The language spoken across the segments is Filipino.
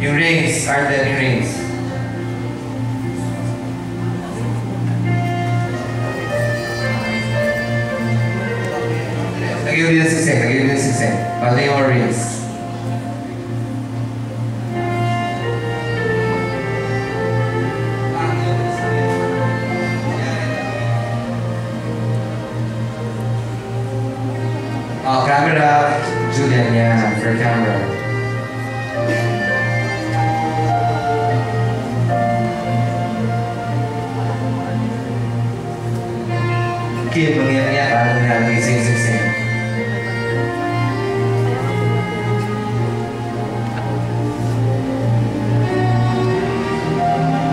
Yung rings, Arden, yung rings. Lagyan mo din ang siksik, lagyan mo din ang siksik. Pati yung rings. Oh, camera, Julian, yeah, for camera. Kid, mangyayari ka, mangyayari, sing.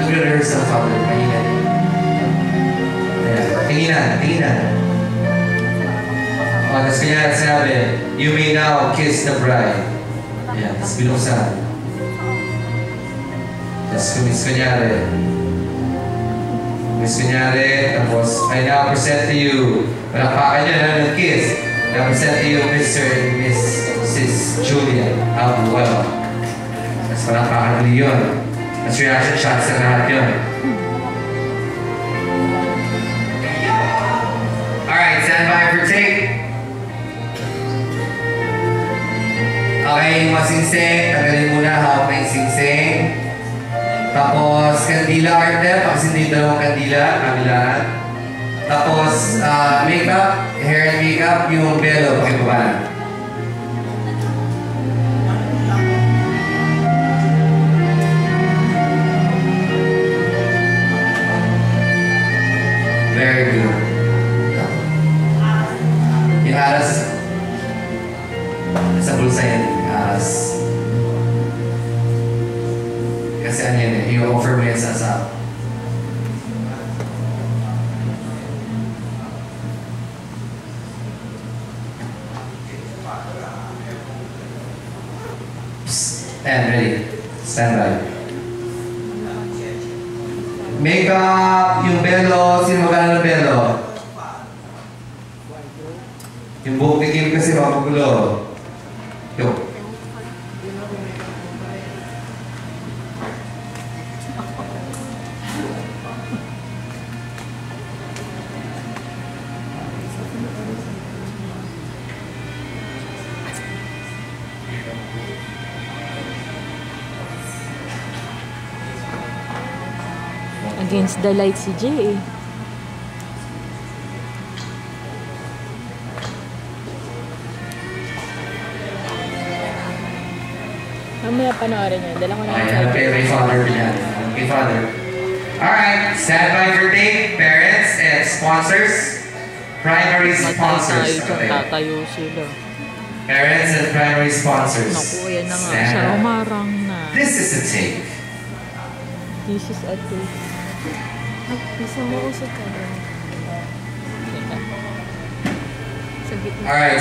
Nag-rehearse ang father, kanina. Ayan, tinginan. Oh, tapos kanya sinabi, you may now kiss the bride. Ayan, tapos binuksan. Tapos kunyari, tapos, I now present to you, palakpakan niya na nag-kiss. I present to you, Mr. and Mrs. Julia Albuel. Tapos palakpakan ulit yun. Tapos reaction shots na lahat yun. Alright, stand by for take. Okay, yung mga singsing, tagalin muna, hawak na yung singsing. Tapos, kandila, Artel, pakasindi dalawang kandila, kabilaan. Tapos, makeup, hair and makeup, yung belo, pakibaba na. Very good. Yung aras, sa bulsa yan, aras. Kasi ano yun eh, i-offer mo yan sa asap. And ready. Stand by. Makeup, yung belo, sino magkano ng belo? Yung buhok ni Kim kasi mapagulo. Yung. Against the light si Jay eh. Mamaya panoorin niya. Dala ko na yung May father yan. May father. Alright, stand by for tape, parents and sponsors. Primary sponsors. Tatayo sila. Parents and primary sponsors. Naku, yan na nga. Siya umarang na. This is a tape. This is a tape. Bisa mo usod ka doon. Sa gitna. Alright.